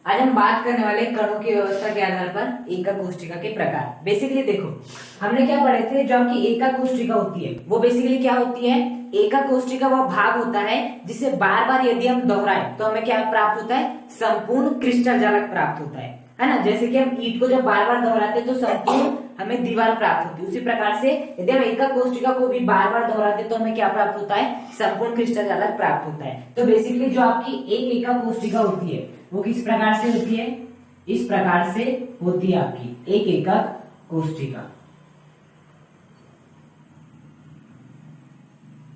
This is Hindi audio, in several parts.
आज हम बात करने वाले कणों की व्यवस्था के आधार पर एकक कोशिका के प्रकार। बेसिकली देखो, हमने क्या पढ़े थे, जो आपकी एकक कोशिका होती है वो बेसिकली क्या होती है, एकक कोशिका वह भाग होता है जिसे बार बार यदि हम दोहराएं तो हमें क्या प्राप्त होता है, संपूर्ण क्रिस्टल जालक प्राप्त होता है ना। जैसे कि हम ईंट को जब बार बार दोहराते हैं तो संपूर्ण हमें दीवार प्राप्त होती है, उसी प्रकार से यदि हम एकक कोशिका को भी बार बार दोहराते हैं तो हमें क्या प्राप्त होता है, संपूर्ण क्रिस्टल जालक प्राप्त होता है। तो बेसिकली जो आपकी एक एकक कोशिका होती है वो किस प्रकार से होती है, इस प्रकार से होती है आपकी एक एकक कोशिका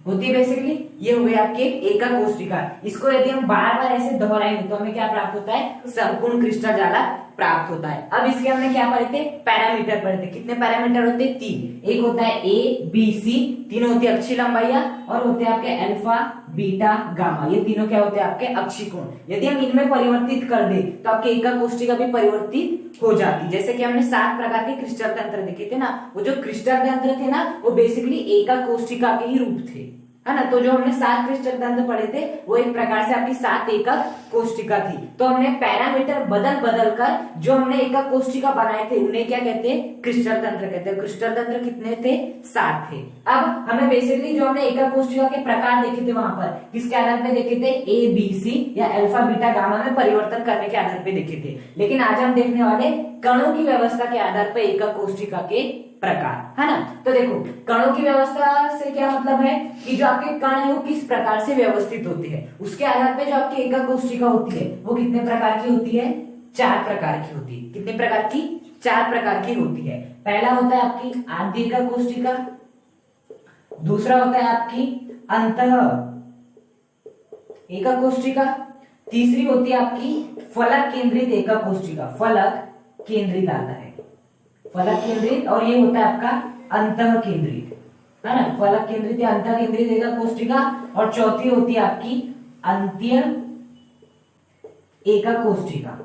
होती है। बेसिकली ये हो गई आपकी एकक कोशिका। इसको यदि हम बार बार ऐसे दोहराएंगे तो हमें क्या प्राप्त होता है, संपूर्ण क्रिस्टल जालक प्राप्त होता है। अब इसके हमने क्या पढ़े थे, पैरामीटर पढ़े थे। कितने पैरामीटर होते हैं, तीन। एक होता है ए बी सी, तीन होती है अक्षीय लंबाइयां, और होते हैं आपके अल्फा बीटा गामा। ये तीनों क्या होते हैं, आपके अक्षीय कोण। यदि हम इनमें परिवर्तित कर दे तो आपके एकक कोशिका भी परिवर्तित हो जाती। जैसे कि हमने 7 प्रकार के क्रिस्टल तंत्र देखे थे ना, वो जो क्रिस्टल तंत्र थे ना वो बेसिकली एकक कोशिका के ही रूप थे, है ना। तो जो हमने 7 क्रिस्टल तंत्र पढ़े थे वो एक प्रकार से आपकी 7 एकक कोशिका थी। तो हमने पैरामीटर बदल बदल कर जो हमने एकक कोशिका बनाए थे उन्हें क्या कहते हैं, क्रिस्टल तंत्र कहते हैं। क्रिस्टल तंत्र कितने थे, 7 थे। अब हमें बेसिकली जो हमने एकक कोशिका के प्रकार देखे थे वहां पर किसके आधार पे देखे थे, ए बी सी या अल्फा बीटा गामा में परिवर्तन करने के आधार पे देखे थे। लेकिन आज हम देखने वाले कणों की व्यवस्था के आधार पर एकक कोशिका के प्रकार, है ना। तो देखो, कणों की व्यवस्था से क्या मतलब है कि जो आपके कण है वो किस प्रकार से व्यवस्थित होते हैं, उसके आधार पे जो आपकी एकक कोशिका होती है वो कितने प्रकार की होती है, 4 प्रकार की होती है। कितने प्रकार की, 4 प्रकार की होती है। पहला होता है आपकी आद्य एकक कोशिका, दूसरा होता है आपकी अंतः एकक कोशिका, तीसरी होती है आपकी फलक केंद्रित एकक कोशिका। फलक केंद्रित आता है, फलक केंद्रित, और ये होता है आपका अंतः केंद्रित, है ना। फलक केंद्रित या अंतः केंद्रित एकक कोशिका, और चौथी होती है आपकी अंत्य एकक कोशिका।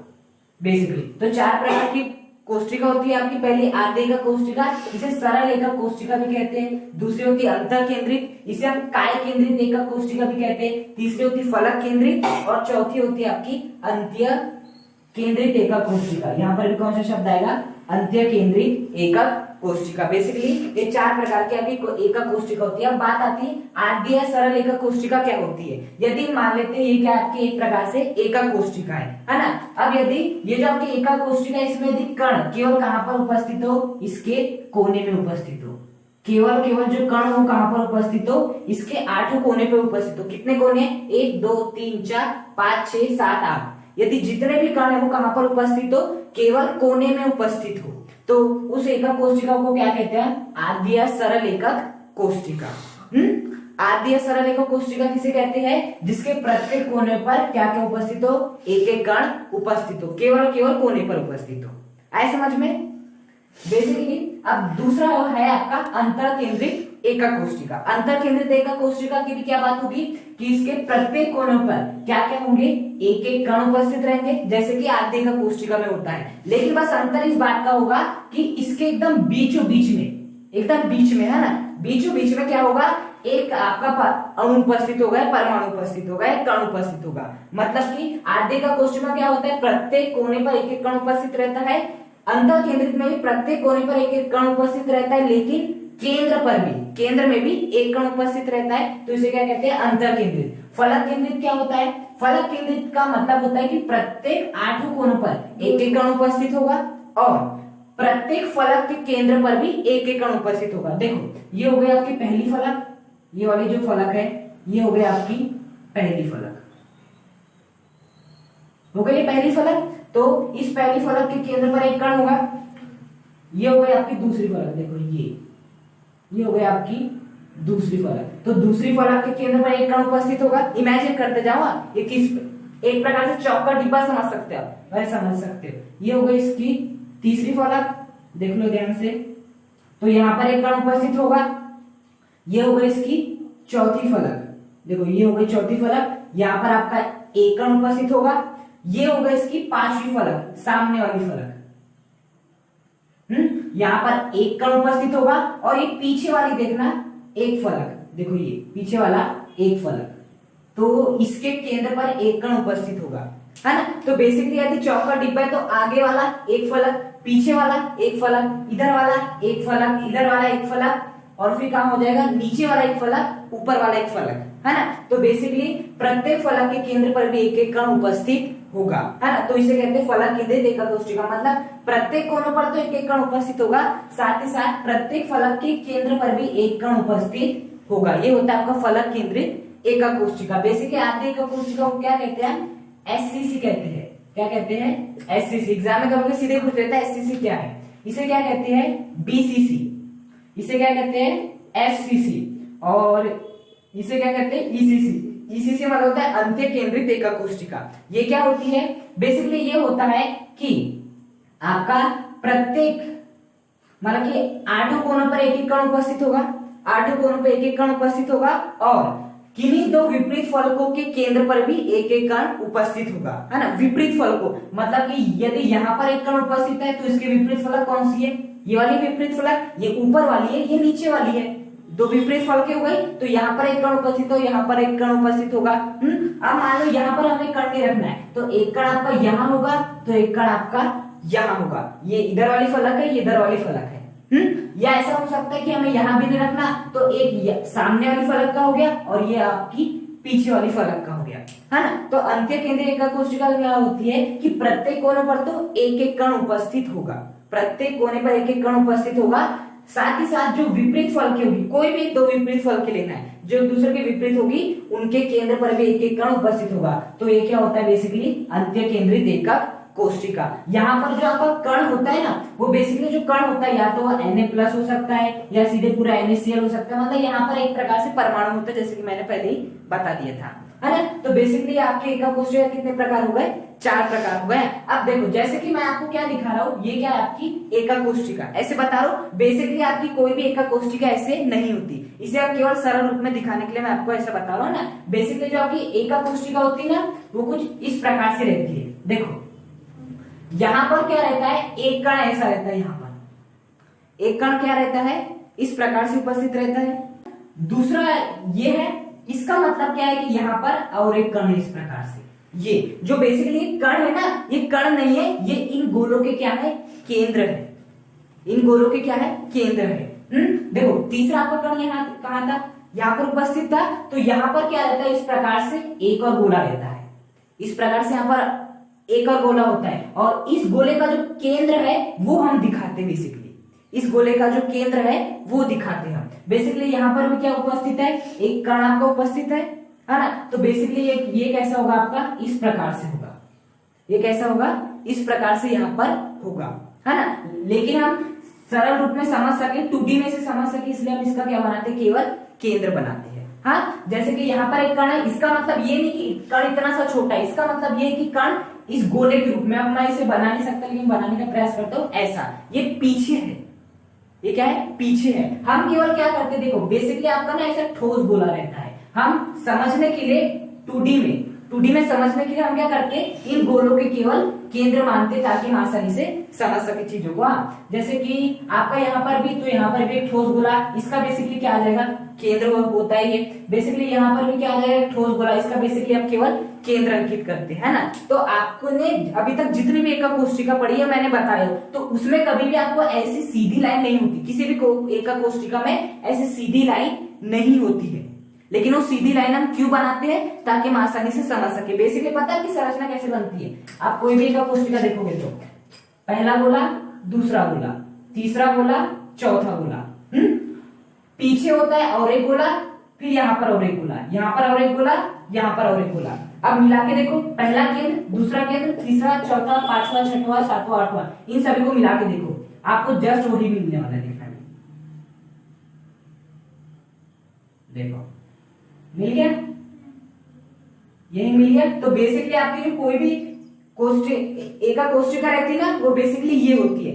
बेसिकली तो 4 प्रकार की कोशिका होती है आपकी। पहली आद्य एकक कोशिका, इसे सरल एकक कोशिका भी कहते हैं। दूसरी होती है अंतः केंद्रित, इसे हम काय केंद्रित एकक कोशिका भी कहते हैं। तीसरी होती है फलक केंद्रित, और चौथी होती है आपकी अंत्य केंद्रित एकक कोशिका। यहाँ पर भी कौन सा शब्द आएगा, अंत्य केंद्रित एकक कोशिका। बेसिकली ये 4 प्रकार की आपकी एकक कोशिका होती है। अब बात आती है आद्य या सरल एकक कोशिका क्या होती है। यदि मान लेते हैं ये क्या आपकी एक प्रकार से एकक कोशिका है ना। अब यदि ये जो आपकी एकक कोशिका है इसमें यदि कण केवल कहां पर उपस्थित हो, इसके कोने में उपस्थित हो, केवल जो कण हो कहां पर उपस्थित हो, इसके 8 कोने पे उपस्थित हो। कितने कोने, 1 2 3 4 5 6 7 8। यदि जितने भी कण है वो कहां पर उपस्थित हो, केवल कोने में उपस्थित हो, तो उस एकक कोशिका को क्या कहते हैं, आद्य या सरल एकक कोशिका। आद्य या सरल एकक कोशिका किसे कहते हैं, जिसके प्रत्येक कोने पर क्या क्या उपस्थित हो, एक एक कण उपस्थित हो, केवल कोने पर उपस्थित हो। आए समझ में। बेसिकली अब दूसरा है आपका अंतर केंद्रित एकक कोशिका। अंतर केंद्रित एकक कोशिका की भी क्या बात होगी कि इसके प्रत्येक कोनों पर क्या क्या होंगे, एक एक कण उपस्थित रहेंगे, जैसे कि आद्य एकक कोशिका में होता है। लेकिन बस अंतर इस बात का होगा कि इसके एकदम बीचों बीच में, है ना, बीचों बीच में क्या होगा, एक आपका अणु उपस्थित होगा, परमाणु उपस्थित होगा, एक कण उपस्थित होगा। मतलब कि आद्य एकक कोशिका क्या होता है, प्रत्येक कोने पर एक एक कण उपस्थित रहता है। अंतर केंद्रित में भी प्रत्येक कोने पर एक एक कण उपस्थित रहता है, लेकिन केंद्र में भी एक कण उपस्थित रहता है, तो इसे क्या कहते हैं, अंतर केंद्रित। फलक केंद्रित क्या होता है, फलक केंद्रित का मतलब होता है कि प्रत्येक 8 कोनों पर एक एक कण उपस्थित होगा, और प्रत्येक फलक के केंद्र पर भी एक एक कण उपस्थित होगा। देखो ये हो गई आपकी पहली फलक, ये वाली जो फलक है ये हो गई आपकी पहली फलक, हो गई पहली फलक। तो इस पहली फलक के केंद्र पर एक कण होगा, ये हो गई आपकी दूसरी फलक। देखो ये हो गई आपकी दूसरी फलक। तो दूसरी फलक के केंद्र पर एक कण उपस्थित होगा। इमेजिन करते जाओ, ये किस एक प्रकार से चौक का डिब्बा समझ सकते हो, वैसे समझ सकते हो। ये हो गई इसकी तीसरी फलक, देख लो ध्यान से। तो यहाँ पर एक कण उपस्थित होगा। ये हो गई इसकी चौथी फलक, देखो ये हो गई चौथी फलक, यहाँ पर आपका एक कण उपस्थित होगा। ये हो गई इसकी 5वीं फलक, सामने वाली फलक। यहाँ पर एक कण उपस्थित होगा, और ये पीछे वाली देखना एक फलक, देखो ये पीछे वाला एक फलक, तो इसके केंद्र पर एक कण उपस्थित होगा। है ना। तो बेसिकली यदि चौक का डिब्बा है तो आगे वाला एक फलक, पीछे वाला एक फलक, इधर वाला एक फलक, इधर वाला एक फलक, और फिर कहां हो जाएगा, नीचे वाला एक फलक, ऊपर वाला एक फलक, है ना। तो बेसिकली प्रत्येक फलक के केंद्र पर भी एक एक कण उपस्थित होगा, है ना। तो इसे कहते हैं फलक केंद्रित एका कोष्ठिका, मतलब प्रत्येक कोनों पर तो एक एक कण उपस्थित होगा, साथ ही साथ प्रत्येक फलक के केंद्र पर भी एक कण उपस्थित होगा। ये होता है आपका फलक केंद्रित एका कोष्ठिका। बेसिकली आद्य एका कोष्ठिका को क्या कहते हैं, एससीसी कहते हैं। क्या कहते हैं, एससीसी। एग्जाम में कभी सीधे पूछ लेता है एससीसी क्या है, इसे क्या कहते हैं, बीसीसी, इसे क्या कहते हैं, एफसीसी, और इसे क्या कहते हैं, ईसीसी। ईसीसी मतलब होता है अंत्य केंद्रित एका कोष्ठिका। ये क्या होती है, बेसिकली ये होता है कि आपका प्रत्येक मतलब कि 8 कोनों पर एक एक कण उपस्थित होगा, 8 कोनों पर एक एक कण उपस्थित होगा, और किन्हीं दो विपरीत फलकों के केंद्र पर भी एक एक कण उपस्थित होगा, है ना। विपरीत फलकों मतलब कि यदि यहाँ पर एक कण उपस्थित है तो इसके विपरीत फलक कौन सी है, ये वाली विपरीत फलक, ये ऊपर वाली है, ये नीचे वाली है। दो विपरीत फलकें हो गई, तो यहाँ पर एक कण उपस्थित हो, यहाँ पर एक कण उपस्थित होगा। अब मान लो यहाँ पर हमें कण नहीं रखना है, तो एक कण आपका यहाँ होगा, तो एक कण आपका यहाँ होगा। ये इधर वाली फलक है, ये इधर वाली फलक है। या ऐसा हो सकता है कि हमें यहाँ भी नहीं रखना, तो एक सामने वाली फलक का हो गया और ये आपकी पीछे वाली फलक का हो गया, है ना। तो अंत्य केंद्रीय एका कोशिका क्या होती है कि प्रत्येक कोने पर तो एक एक कण उपस्थित होगा, प्रत्येक कोने पर एक एक कण उपस्थित होगा। साथ ही साथ जो विपरीत फलकें होगी, कोई भी दो विपरीत फलकें लेना है, जो एक दूसरे के विपरीत होगी, उनके केंद्र पर भी एक एक कण उपस्थित होगा। तो ये क्या होता है, बेसिकली अंत्य केंद्रित एकक कोशिका। यहाँ पर जो आपका कण होता है ना, वो बेसिकली जो कण होता है या तो वो Na+ हो सकता है या सीधे पूरा NaCl हो सकता है। मतलब यहाँ पर एक प्रकार से परमाणु होता है, जैसे कि मैंने पहले ही बता दिया था, है ना। तो बेसिकली आपके एकक कोशिका कितने प्रकार हो गए, 4 प्रकार हो गए। अब देखो, जैसे कि मैं आपको क्या दिखा रहा हूँ, ये क्या है आपकी एकक कोशिका, ऐसे बता रहा हूँ। बेसिकली आपकी कोई भी एकक कोशिका ऐसे नहीं होती, इसे आप केवल सरल रूप में दिखाने के लिए मैं आपको ऐसा बता रहा हूँ ना। बेसिकली जो आपकी एकक कोशिका होती है ना, वो कुछ इस प्रकार से रहती है। देखो यहां पर क्या रहता है, एक कण ऐसा रहता है, यहां पर एक कण क्या रहता है, इस प्रकार से उपस्थित रहता है। दूसरा ये है, इसका मतलब क्या है कि यहाँ पर और एक कण है इस प्रकार से। ये जो बेसिकली कण है ना, ये कण नहीं है, ये इन गोलों के क्या है, केंद्र है। इन गोलों के क्या है, केंद्र है। देखो तीसरा आपका कण यहाँ कहाँ था, यहाँ पर उपस्थित था। तो यहाँ पर क्या रहता है, इस प्रकार से एक और गोला रहता है, इस प्रकार से यहाँ पर एक और गोला होता है, और इस गोले का जो केंद्र है वो हम दिखाते हैं। बेसिकली इस गोले का जो केंद्र है वो दिखाते हैं हम। बेसिकली यहाँ पर भी क्या उपस्थित है, एक कण आपका उपस्थित है ना। तो बेसिकली ये कैसा होगा आपका, इस प्रकार से होगा, ये कैसा होगा, इस प्रकार से यहाँ पर होगा, है ना। लेकिन हम सरल रूप में समझ सके, 2D में से समझ सके, इसलिए हम इसका क्या बनाते हैं, केवल केंद्र बनाते हैं। हाँ, जैसे कि यहाँ पर एक कण है, इसका मतलब ये नहीं कि कण इतना सा छोटा है, इसका मतलब ये है कि कण इस गोले के रूप में, अब मैं इसे बना नहीं सकता लेकिन बनाने का प्रयास करता हूं, ऐसा ये पीछे है, ये क्या है, पीछे है। हम केवल क्या करते हैं, देखो बेसिकली आपका ना ऐसा ठोस गोला रहता है। हम समझने के लिए 2D में समझने के लिए हम क्या करते हैं, इन गोलों के केवल केंद्र मानते ताकि हम आसानी से समझ सके चीजों को। जैसे कि आपका यहाँ पर भी, तो यहाँ पर भी एक ठोस गोला, इसका बेसिकली क्या आ जाएगा, केंद्र होता है ये। बेसिकली यहाँ पर भी क्या आ जाएगा, ठोस गोला, इसका बेसिकली आप केवल केंद्र अंकित करते हैं ना। तो आपको ने अभी तक जितनी भी एकक कोशिका पढ़ी है मैंने बताया, तो उसमें कभी भी आपको ऐसी सीधी लाइन नहीं होती, किसी भी एकक कोशिका में ऐसी सीधी लाइन नहीं होती है। लेकिन वो सीधी लाइन हम क्यों बनाते हैं, ताकि हम आसानी से समझ सके। बेसिकली पता है कि संरचना कैसे बनती है। आप कोई भी एकक कोशिका देखोगे तो पहला गोला, दूसरा गोला, तीसरा गोला, चौथा गोला, पीछे होता है और एक गोला, फिर यहाँ पर और एक गोला, यहाँ पर और एक गोला, यहाँ पर और एक गोला। अब मिला के देखो, पहला केंद्र, दूसरा केंद्र, तीसरा, चौथा, पांचवा, छठवां, सातवां, आठवां, इन सभी को मिला के देखो, आपको जस्ट वही मिलने वाला है। देखना देखो मिल गया, यही मिल गया। तो बेसिकली आपकी जो कोई भी एकक कोशिका रहती है ना, वो बेसिकली ये होती है।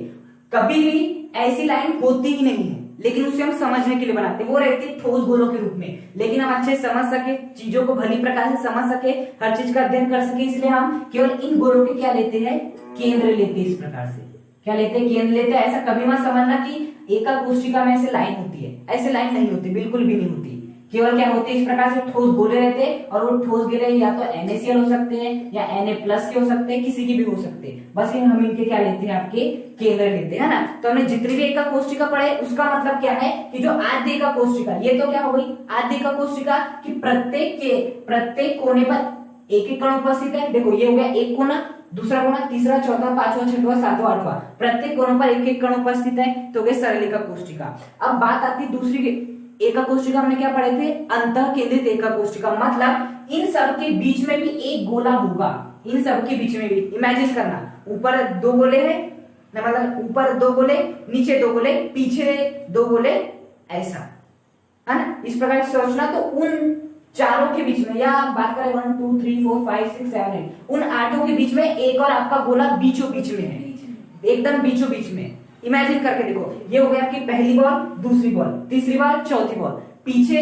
कभी भी ऐसी लाइन होती ही नहीं है, लेकिन उसे हम समझने के लिए बनाते हैं। वो रहती है ठोस गोलों के रूप में, लेकिन हम अच्छे समझ सके, चीजों को भली प्रकार से समझ सके, हर चीज का अध्ययन कर सके, इसलिए हम केवल इन गोलों के क्या लेते हैं, केंद्र लेते हैं। इस प्रकार से क्या लेते हैं, केंद्र लेते हैं। ऐसा कभी मत समझना कि एकक कोशिका में ऐसे लाइन होती है, ऐसे लाइन नहीं होती, बिल्कुल भी नहीं होती। केवल क्या होते हैं इस प्रकार से ठोस गोले रहते हैं, और वो ठोस गोले या तो NaCl हो सकते हैं या Na+ के हो सकते हैं, किसी की भी हो सकते हैं, बस ये हम इनके क्या लेते हैं आपके केंद्र लेते हैं, है ना। तो हमने जितनी भी एका कोशिका पढ़े उसका मतलब क्या है कि जो आद्य एका कोशिका, ये तो क्या हो गई आद्य एका कोशिका कि प्रत्येक कोने पर एक कण उपस्थित है। देखो ये हो गया एक कोना, दूसरा कोना, तीसरा, चौथा, पांचवा, छठवां, सातवां, आठवां, प्रत्येक कोनों पर एक कण उपस्थित है, तो गए सरल एका कोशिका। अब बात आती है दूसरी एका कोशिका, हमने क्या पढ़े थे अंतः केंद्रित एका कोशिका, मतलब इन सब के बीच में भी एक गोला होगा, इन सब के बीच में भी। इमेजिन करना, ऊपर 2 गोले हैं, मतलब ऊपर 2 गोले, नीचे 2 गोले, पीछे 2 गोले, ऐसा है ना। इस प्रकार से सोचना, तो उन चारों के बीच में, या बात करें 1 2 3 4 5 6 7 8, उन 8 के बीच में एक और आपका गोला बीचों बीच में है, एकदम बीचों बीच में। इमेजिन करके देखो, ये हो गई आपकी पहली बॉल, दूसरी बॉल, तीसरी बॉल, चौथी बॉल, पीछे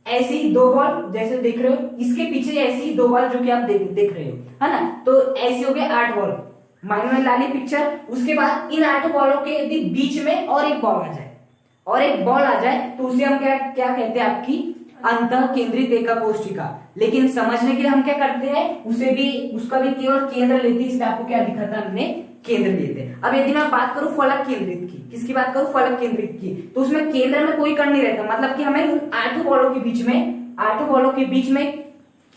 ऐसी 2 बॉल जैसे देख रहे हो, इसके पीछे ऐसी 2 बॉल जो कि आप देख रहे हो, है ना। तो ऐसे हो गए 8 बॉल, माइंड में ला ली पिक्चर। उसके बाद इन 8 बॉलों के यदि बीच में और एक बॉल आ जाए, और एक बॉल आ जाए, तो उसे हम क्या क्या कहते हैं आपकी अंतः केंद्रित एका कोशिका। लेकिन समझने के लिए हम क्या करते हैं, उसे भी उसका भी केवल केंद्र लेते हैं, इसलिए आपको क्या दिखा था हमने केंद्र लेते हैं। अब यदि मैं बात करूं फलक केंद्रित की, किसकी बात करूं फलक केंद्रित की, तो उसमें केंद्र में कोई कण नहीं रहता, मतलब कि हमें उन 8 बॉलों के बीच में, 8 बॉलों के बीच में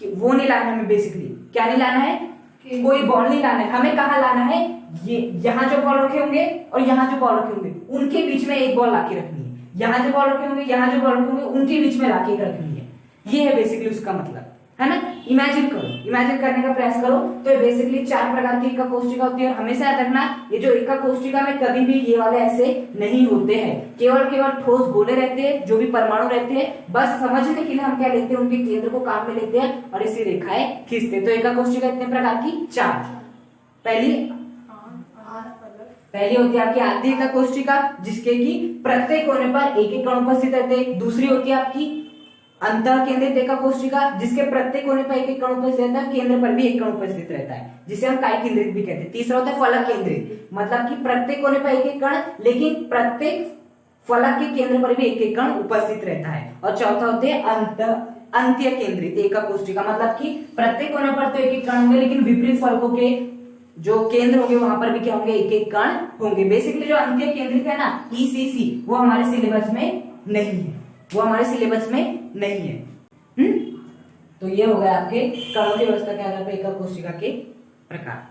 वो नहीं लाना है, हमें बेसिकली क्या नहीं लाना है, कोई बॉल नहीं लाना है, हमें कहाँ लाना है, ये यहाँ जो बॉल रखे होंगे और यहाँ जो बॉल रखे होंगे उनके बीच में एक बॉल लाके रखनी है, यहाँ जो बॉल रखे होंगे, यहाँ जो बॉल रखे होंगे उनके बीच में लाके रखनी है। ये है बेसिकली उसका मतलब, है ना। इमेजिन करो, इमेजिन करने का प्रयास करो। तो बेसिकली 4 प्रकार की एका कोशिका होती है, और हमेशा याद रखना ये जो एका कोशिका में कभी भी ये वाले ऐसे नहीं होते हैं, केवल ठोस गोले रहते हैं, जो भी परमाणु रहते हैं, बस समझने के लिए हम क्या लेते हैं, उनके केंद्र को काम में लेते हैं और इसी रेखाएं खींचते हैं। तो एका कोशिका इतने प्रकार की 4। पहली होती है आपकी आद्य एका कोशिका, जिसके की प्रत्येक कोने पर एक कण उपस्थित रहते हैं। दूसरी होती है आपकी अंतः केंद्रित एका कोशिका, जिसके प्रत्येक कोने पर एक कण उपस्थित रहता है, केंद्र पर भी एक कण उपस्थित रहता है, जिसे हम काय केंद्रित भी कहते हैं। तीसरा होता है फलक केंद्रित, मतलब कि प्रत्येक कोने पर एक कण, लेकिन प्रत्येक फलक के केंद्र पर भी एक कण उपस्थित रहता है। और चौथा होते हैं अंत्य केंद्रित एका कोशिका, मतलब कि प्रत्येक कोने पर तो एक कण होंगे, लेकिन विपरीत फलकों के जो केंद्र होंगे वहां पर भी क्या होंगे, एक कण होंगे। बेसिकली जो अंत्य केंद्रित है ना, ECC, वो हमारे सिलेबस में नहीं है, वो हमारे सिलेबस में नहीं है। तो ये हो गया आपके कणों की व्यवस्था के आधार पर एका कोशिका के प्रकार।